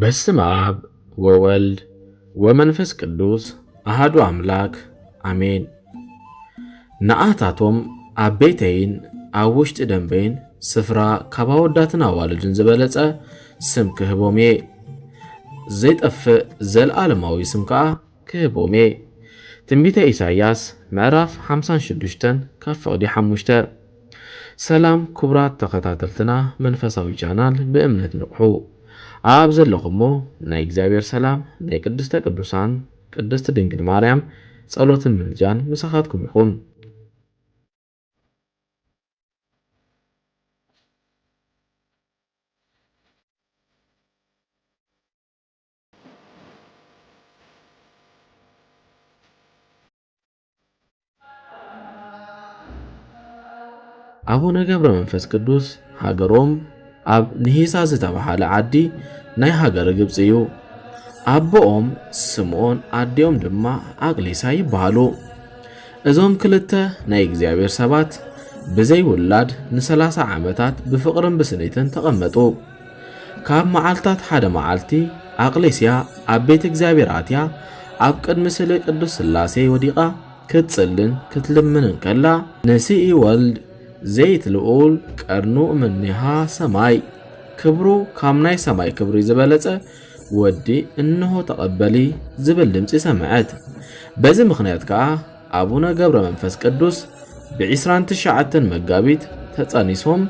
በስመ አብ ወወልድ ወመንፈስ ቅዱስ አሐዱ አምላክ አሜን። ንኣታቶም ኣብ ቤተይን ኣብ ውሽጢ ደንበይን ስፍራ ካብ ኣወዳትን ኣዋልድን ዝበለጸ ስም ክህቦም እየ። ዘይጠፍእ ዘለዓለማዊ ስም ከዓ ክህቦም እየ። ትንቢተ ኢሳይያስ ምዕራፍ 56 ካብ ፍቕዲ 5። ሰላም ክቡራት ተኸታተልትና መንፈሳዊ ቻናል ብእምነት ንቑሑ ኣብ ዘለኹሞ ናይ እግዚአብሔር ሰላም ናይ ቅድስተ ቅዱሳን ቅድስት ድንግል ማርያም ጸሎትን ምልጃን ምሳኻትኩም ይኹን። አቡነ ገብረ መንፈስ ቅዱስ ሃገሮም ኣብ ንሂሳ ዝተባሃለ ዓዲ ናይ ሃገረ ግብፂ እዩ። ኣቦኦም ስምዖን ኣዴኦም ድማ ኣቅሊሳ ይበሃሉ። እዞም ክልተ ናይ እግዚአብሔር ሰባት ብዘይ ውላድ ን30 ዓመታት ብፍቕርን ብስኒትን ተቐመጡ። ካብ መዓልታት ሓደ መዓልቲ ኣቅሌስያ ኣብ ቤተ እግዚአብሔር ኣትያ ኣብ ቅድሚ ስእሊ ቅዱስ ሥላሴ ወዲቓ ክትጽልን ክትልምንን ከላ ነሲኢ ወልድ ዘይት ልዑል ቀርኑ እምኔሃ ሰማይ ክብሩ ካብ ናይ ሰማይ ክብሪ ዝበለጸ ወዲ እንሆ ተቐበሊ ዝብል ድምፂ ሰምዐት። በዚ ምኽንያት ከዓ ኣቡነ ገብረ መንፈስ ቅዱስ ብ29 መጋቢት ተጸኒሶም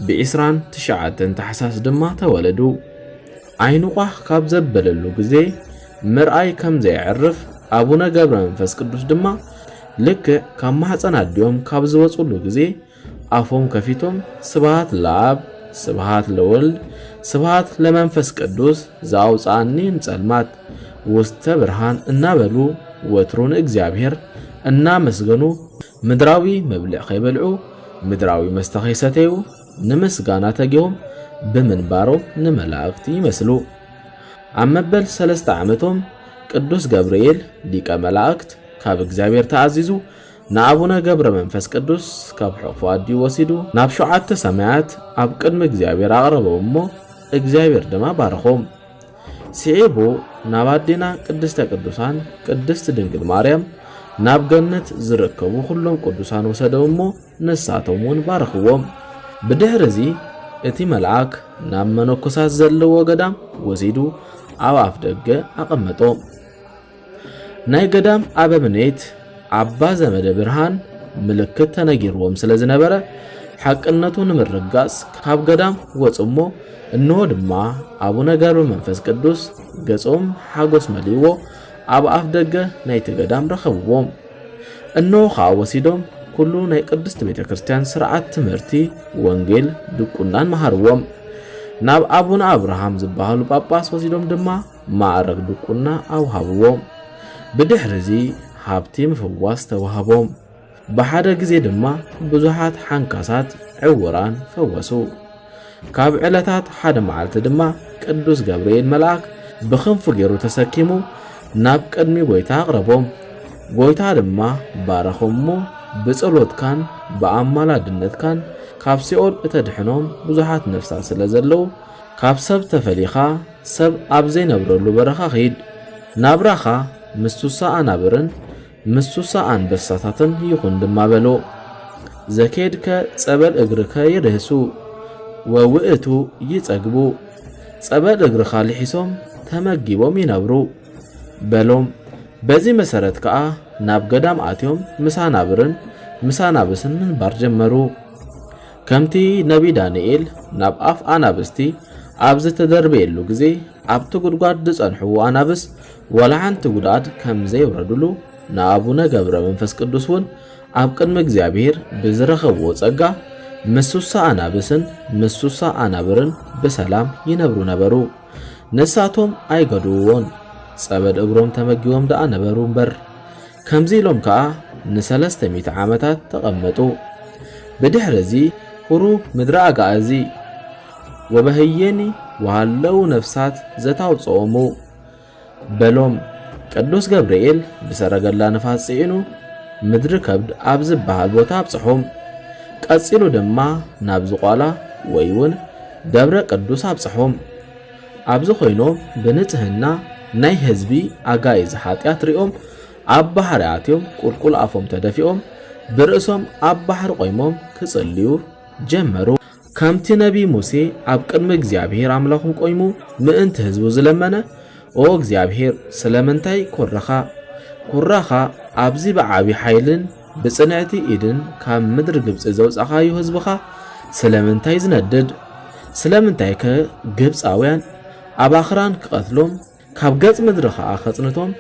ብ29 ታሕሳስ ድማ ተወለዱ። ዓይንቋሕ ካብ ዘበለሉ ጊዜ ምርኣይ ከም ዘይዕርፍ ኣቡነ ገብረ መንፈስ ቅዱስ ድማ ልክዕ ካብ ማሕፀን ኣዲኦም ካብ ዝወጹሉ ጊዜ አፎም ከፊቶም ስብሃት ለአብ ስብሃት ለወልድ ስብሃት ለመንፈስ ቅዱስ ዘአውፃኒ ንጸልማት ውስተ ብርሃን እናበሉ ወትሩን እግዚአብሔር እናመስገኑ ምድራዊ መብልዕ ከይበልዑ ምድራዊ መስተ ከይሰተዩ ንምስጋና ተጊዮም ብምንባሮም ንመላእክቲ ይመስሉ። ኣብ መበል 3 ዓመቶም ቅዱስ ገብርኤል ሊቀ መላእክት ካብ እግዚአብሔር ተኣዚዙ ንአቡነ ገብረ መንፈስ ቅዱስ ካብ ሕቑፉ ኣዲኡ ወሲዱ ናብ 7 ሰማያት ኣብ ቅድሚ እግዚአብሔር ኣቕረቦም እሞ እግዚአብሔር ድማ ባረኾም። ስዒቡ ናብ ኣዴና ቅድስተ ቅዱሳን ቅድስት ድንግል ማርያም ናብ ገነት ዝርከቡ ኩሎም ቅዱሳን ወሰደው እሞ ንሳቶም እውን ባረኽዎም። ብድሕሪ እዚ እቲ መልአክ ናብ መነኮሳት ዘለዎ ገዳም ወሲዱ ኣብ ኣፍ ደገ ኣቐመጦም። ናይ ገዳም ኣበምኔት አባ ዘመደ ብርሃን ምልክት ተነጊርዎም ስለ ዝነበረ ሓቅነቱ ንምርጋጽ ካብ ገዳም ወጽሞ እንሆ ድማ አቡነ ገብረ መንፈስ ቅዱስ ገጾም ሓጎስ መሊዎ ኣብ ኣፍ ደገ ናይቲ ገዳም ረኸብዎም። እንሆ ከዓ ወሲዶም ኩሉ ናይ ቅድስት ቤተ ክርስቲያን ስርዓት ትምህርቲ ወንጌል ድቁናን መሃርዎም። ናብ አቡነ አብርሃም ዝበሃሉ ጳጳስ ወሲዶም ድማ ማዕረግ ድቁና ኣውሃብዎም። ብድሕሪ እዚ ሃብቲ ምፍዋስ ተዋህቦም። ብሓደ ጊዜ ድማ ብዙሓት ሓንካሳት ዕውራን ፈወሱ። ካብ ዕለታት ሓደ መዓልቲ ድማ ቅዱስ ገብርኤል መልአክ ብክንፉ ገይሩ ተሰኪሙ ናብ ቅድሚ ጎይታ ኣቕረቦም። ጎይታ ድማ ባረኾሞ ብጸሎትካን ብኣማላድነትካን ካብ ሲኦል እተድሕኖም ብዙሓት ነፍሳት ስለ ዘለዉ ካብ ሰብ ተፈሊኻ ሰብ ኣብ ዘይነብረሉ በረኻ ኺድ ናብራኻ ምስቱሳ ኣናብርን ምስቱሳ አንበሳታትን ይኹን ድማ በሎ። ዘኬድከ ጸበል እግርከ ይርህሱ ወውእቱ ይጸግቡ ጸበል እግርኻ ልሒሶም ተመጊቦም ይነብሩ በሎም። በዚ መሰረት ከዓ ናብ ገዳም ኣትዮም ምሳናብርን ምሳናብስን ምንባር ጀመሩ። ከምቲ ነቢ ዳንኤል ናብ ኣፍ ኣናብስቲ ኣብ ዝተደርበየሉ ጊዜ ኣብቲ ጉድጓድ ዝጸንሕዎ ኣናብስ ወላሓንቲ ጉድኣት ከም ዘይውረድሉ ንአቡነ ገብረ መንፈስ ቅዱስ እውን ኣብ ቅድሚ እግዚአብሔር ብዝረኸብዎ ጸጋ ምስሱሳ ኣናብስን ምስሱሳ ኣናብርን ብሰላም ይነብሩ ነበሩ። ንሳቶም ኣይገድውዎን ጸበል እግሮም ተመጊቦም ደኣ ነበሩ እምበር። ከምዚ ኢሎም ከዓ ን300 ዓመታት ተቐመጡ። ብድሕሪ እዚ ሁሩ ምድሪ ኣጋእዚ ወበህየኒ ወሃለው ነፍሳት ዘታውፅኦሙ በሎም። ቅዱስ ገብርኤል ብሰረገላ ነፋስ ጽዒኑ ምድሪ ከብድ ኣብ ዝበሃል ቦታ ኣብጽሖም። ቀጺሉ ድማ ናብ ዝቋላ ወይ እውን ደብረ ቅዱስ ኣብጽሖም። ኣብዚ ኮይኖም ብንጽህና ናይ ህዝቢ ኣጋይዝ ኃጢአት ሪኦም ኣብ ባሕሪ ኣትዮም ቁልቁል ኣፎም ተደፊኦም ብርእሶም ኣብ ባሕሪ ቆይሞም ክጽልዩ ጀመሩ። ከምቲ ነቢ ሙሴ ኣብ ቅድሚ እግዚአብሔር ኣምላኹም ቆይሙ ምእንቲ ህዝቡ ዝለመነ ኦ እግዚአብሔር ስለምንታይ ኩራኻ ኣብዚ ብዓቢ ኃይልን ብጽንዕቲ ኢድን ካብ ምድሪ ግብፂ ዘውፃኻዩ ህዝብኻ ስለምንታይ ዝነድድ? ስለምንታይ ከ ግብፃውያን ኣብ ኣኽራን ክቐትሎም ካብ ገጽ ምድሪ ኸዓ ኸጽንቶም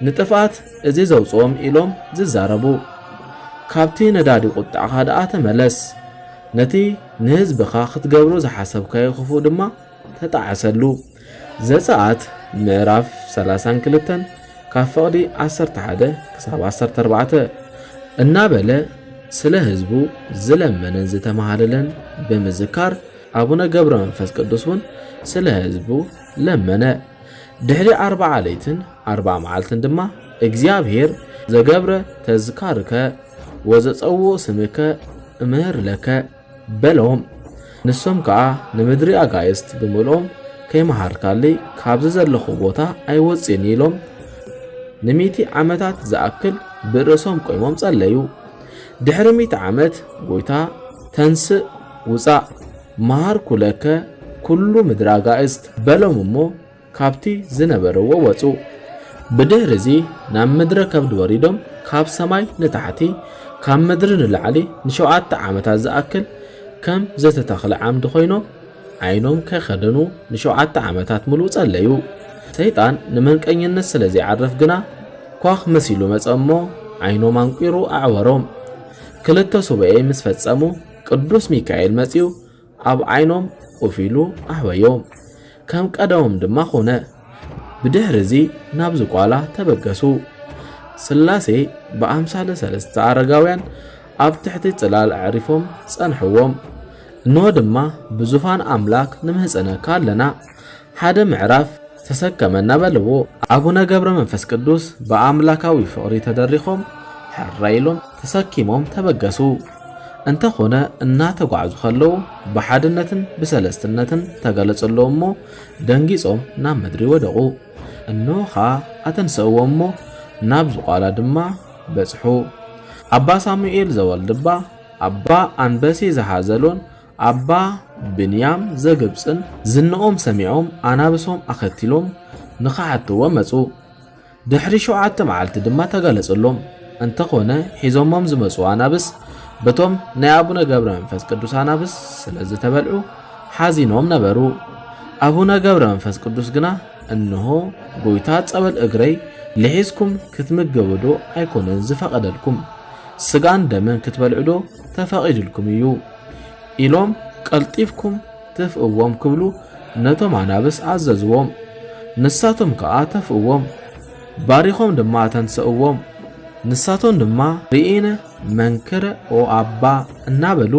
ንጥፍኣት እዚ ዘውፅኦም ኢሎም ዝዛረቡ? ካብቲ ነዳዲ ቁጣዕኻ ደኣ ተመለስ፣ ነቲ ንህዝብኻ ክትገብሮ ዝሓሰብካዮ ክፉእ ድማ ተጣዓሰሉ። ዘፀአት ምዕራፍ 32 ካብ ፍቕዲ 11 ክሳብ 14 እናበለ ስለ ህዝቡ ዝለመነን ዝተማሃለለን ብምዝካር ኣቡነ ገብረ መንፈስ ቅዱስን ስለ ህዝቡ ለመነ። ድሕሪ 40 ለይትን 40 መዓልትን ድማ እግዚአብሔር ዘገብረ ተዝካርከ ወዘፀውኦ ስምከ እምህር ለከ በሎም። ንሶም ከዓ ንምድሪ ኣጋይስት ብምልኦም ከይመሃርካለይ ካብዚ ዘለኹ ቦታ ኣይወፅን ኢሎም ን100 ዓመታት ዝኣክል ብርእሶም ቆይሞም ጸለዩ። ድሕሪ 100 ዓመት ጎይታ ተንስእ ውፃእ መሃርኩ ለከ ኩሉ ምድሪ ኣጋይስት በሎም እሞ ካብቲ ዝነበረዎ ወፁ። ብድሕሪ እዚ ናብ ምድረ ከብዲ ወሪዶም ካብ ሰማይ ንታሕቲ ካብ ምድሪ ንላዕሊ ን7 ዓመታት ዝኣክል ከም ዘተተኽለ ዓምዲ ኮይኖም ዓይኖም ከኸደኑ ን7 ዓመታት ሙሉእ ጸለዩ። ሰይጣን ንመንቀኝነት ስለ ዘይዓረፍ ግና ኳኽ መሲሉ መጸሞ ዓይኖም አንቂሩ ኣዕወሮም። 2 ሱባኤ ምስ ፈጸሙ ቅዱስ ሚካኤል መጺኡ ኣብ ዓይኖም ኦፊሉ ኣሕወዮም። ከም ቀደሞም ድማ ኾነ። ብድሕሪ እዚ ናብ ዝቋላ ተበገሱ። ስላሴ ብኣምሳለ 3 ኣረጋውያን ኣብ ትሕቲ ጽላል ኣዕሪፎም ጸንሕዎም። እንሆ ድማ ብዙፋን ኣምላክ ንምህፀነካ ኣለና ሓደ ምዕራፍ ተሰከመና በልዎ። ኣቡነ ገብረ መንፈስ ቅዱስ በኣምላካዊ ፍቕሪ ተደሪኾም ሕራኢሎም ተሰኪሞም ተበገሱ። እንተኾነ እናተጓዕዙ ከለዉ ብሓድነትን ብሰለስትነትን ተገለጸሎም እሞ ደንጊጾም ናብ ምድሪ ወደቑ። እንሆኻ ኣተንስእዎም እሞ ናብ ዝቋላ ድማ በጽሑ። ኣባ ሳሙኤል ዘወልድባ ኣባ አንበሴ ዘሓዘሎን ኣባ ብንያም ዘግብፅን ዝንኦም ሰሚዖም ኣናብሶም ኣኸቲሎም ንኸሓትዎም መጹ። ድሕሪ 7 መዓልቲ ድማ ተገለጸሎም። እንተኾነ ሒዞሞም ዝመጹ ኣናብስ በቶም ናይ ኣቡነ ገብረ መንፈስ ቅዱስ ኣናብስ ስለ ዝተበልዑ ሓዚኖም ነበሩ። ኣቡነ ገብረ መንፈስ ቅዱስ ግና እንሆ ጎይታ ጸበል እግረይ ልሒዝኩም ክትምገቡዶ ኣይኮነን ዝፈቐደልኩም ስጋን ደምን ክትበልዑዶ ተፈቒድልኩም እዩ ኢሎም ቀልጢፍኩም ትፍእዎም ክብሉ ነቶም ኣናብስ ኣዘዝዎም። ንሳቶም ከዓ ተፍእዎም ባሪኾም ድማ ተንስእዎም። ንሳቶም ድማ ርኢነ መንክረ ኦ ኣባ እናበሉ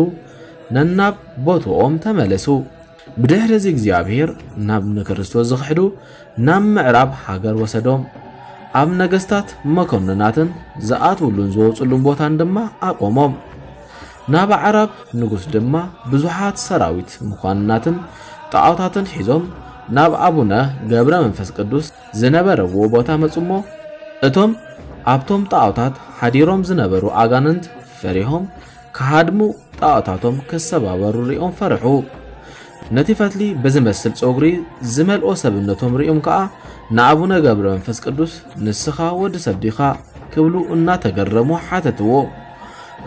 ነናብ ቦትኦም ተመለሱ። ብድሕሪ እዚ እግዚአብሔር ናብ ንክርስቶስ ዝኽሕዱ ናብ ምዕራብ ሃገር ወሰዶም። ኣብ ነገስታት መኮንናትን ዝኣትውሉን ዝወፅሉን ቦታን ድማ ኣቆሞም። ናብ ዓረብ ንጉስ ድማ ብዙሓት ሰራዊት መኳንናትን ጣዖታትን ሒዞም ናብ ኣቡነ ገብረ መንፈስ ቅዱስ ዝነበረዎ ቦታ መጹሞ። እቶም ኣብቶም ጣዖታት ሓዲሮም ዝነበሩ ኣጋንንት ፈሪሆም ካሃድሙ ጣዖታቶም ከሰባበሩ ሪኦም ፈርሑ። ነቲ ፈትሊ ብዝመስል ጾጉሪ ዝመልኦ ሰብነቶም ሪኦም ከዓ ንኣቡነ ገብረ መንፈስ ቅዱስ ንስኻ ወዲ ሰብ ዲኻ ክብሉ እናተገረሙ ሓተትዎ።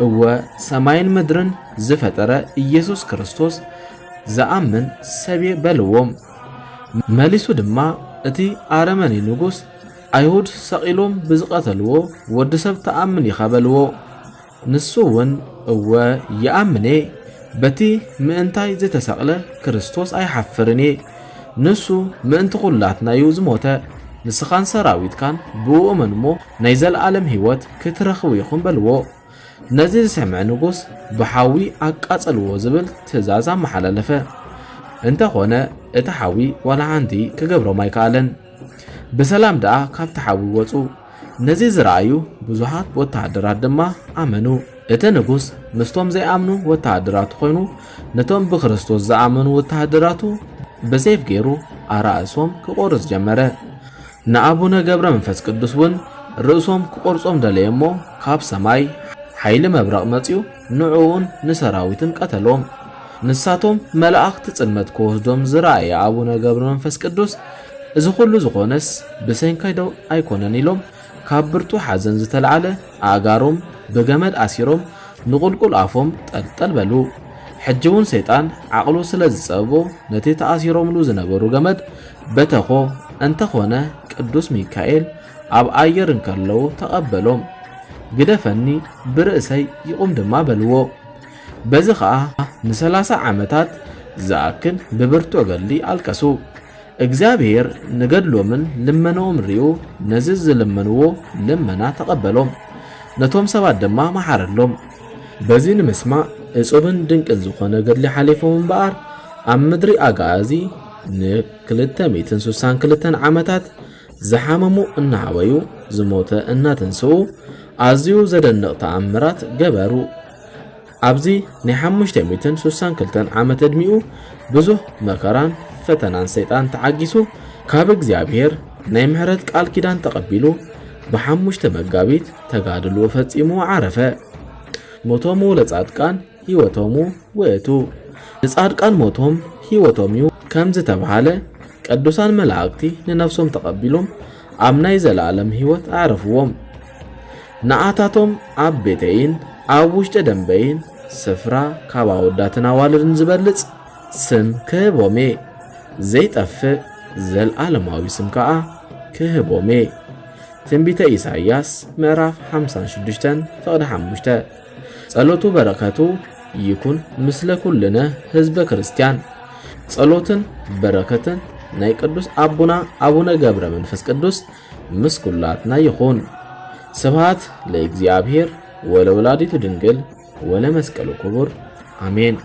እወ ሰማይን ምድርን ዝፈጠረ ኢየሱስ ክርስቶስ ዝኣምን ሰብየ በልዎም። መሊሱ ድማ እቲ ኣረመኒ ንጉስ ኣይሁድ ሰቂሎም ብዝቐተልዎ ወዲ ሰብ ተኣምን ኢኻ በልዎ። ንሱ እውን እወ ይኣምኔ በቲ ምእንታይ ዝተሰቕለ ክርስቶስ ኣይሓፍርን እየ ንሱ ምእንቲ ኩላትናዩ ዝሞተ ንስኻን ሰራዊትካን ብኡእመን እሞ ናይ ዘለዓለም ህይወት ክትረኽቡ ኢኹም በልዎ። ነዚ ዝሰምዐ ንጉስ ብሓዊ ኣቃጸልዎ ዝብል ትእዛዝ ኣመሓላለፈ። እንተኾነ እቲ ሓዊ ዋላ ሓንቲ ክገብሮም ኣይከኣለን። ብሰላም ደኣ ካብቲ ሓዊ ወፁ። ነዚ ዝረኣዩ ብዙሓት ወተሃደራት ድማ ኣመኑ። እቲ ንጉስ ምስቶም ዘይኣምኑ ወተሃደራቱ ኮይኑ ነቶም ብክርስቶስ ዝኣመኑ ወተሃደራቱ ብሰይፍ ገይሩ አራእሶም ክቆርጽ ጀመረ። ንአቡነ ገብረ መንፈስ ቅዱስ ውን ርእሶም ክቆርጾም ደለየሞ ካብ ሰማይ ኃይሊ መብረቕ መጺኡ ንዑውን ንሰራዊትን ቀተሎም። ንሳቶም መላእኽቲ ጽልመት ክወስዶም ዝረአየ አቡነ ገብረ መንፈስ ቅዱስ እዚ ኩሉ ዝኾነስ ብሰንካይደው ኣይኮነን ኢሎም ካብ ብርቱ ሓዘን ዝተልዓለ ኣጋሮም ብገመድ ኣሲሮም ንቁልቁል ኣፎም ጠልጠል በሉ። ሕጂ እውን ሰይጣን ዓቕሉ ስለ ዝጸቦ ነቲ ተኣሲሮምሉ ዝነበሩ ገመድ በተኾ እንተኾነ ቅዱስ ሚካኤል ኣብ ኣየር እንከለዉ ተቐበሎም። ግደፈኒ ብርእሰይ ይቁም ድማ በልዎ። በዚ ኸዓ ን30 ዓመታት ዝኣክል ብብርቱዕ ገድሊ ኣልቀሱ። እግዚአብሔር ንገድሎምን ልመኖም ሪኡ ነዚ ዝልመንዎ ልመና ተቐበሎም። ነቶም ሰባት ድማ መሓረሎም። በዚ ንምስማዕ እጹብን ድንቅን ዝኾነ ገድሊ ሓሊፎም እምበኣር ኣብ ምድሪ ኣጋዚ ን262 ዓመታት ዝሓመሙ እናሃበዩ ዝሞተ እናተንስኡ ኣዝዩ ዘደንቕ ተኣምራት ገበሩ። ኣብዚ ናይ 562 ዓመት ዕድሚኡ ብዙሕ መከራን ፈተናን ሰይጣን ተዓጊሱ ካብ እግዚአብሔር ናይ ምሕረት ቃል ኪዳን ተቐቢሉ ብ5 መጋቢት ተጋድሎ ፈጺሙ ዓረፈ። ሞቶሙ ለጻድቃን ሕይወቶሙ ውእቱ። ለጻድቃን ሞቶም ሕይወቶም እዩ ከም ዝተባሃለ ቅዱሳን መላእክቲ ንነፍሶም ተቐቢሎም ኣብ ናይ ዘለዓለም ሕይወት ኣዕረፍዎም። ንኣታቶም ኣብ ቤተይን ኣብ ውሽጢ ደንበይን ስፍራ ካብ ኣወዳትን ኣዋልድን ዝበልጽ ስም ክህቦሜ ዘይጠፍእ ዘለዓለማዊ ስም ከዓ ክህቦሜ። ትንቢተ ኢሳይያስ ምዕራፍ 56 ፍቕዲ 5። ጸሎቱ በረከቱ ይኩን ምስለ ኩልነ ህዝበ ክርስቲያን። ጸሎትን በረከትን ናይ ቅዱስ አቡና አቡነ ገብረ መንፈስ ቅዱስ ምስ ኩላትና ይኹን። ስብሐት ለእግዚአብሔር ወለወላዲቱ ድንግል ወለመስቀሉ ክቡር አሜን።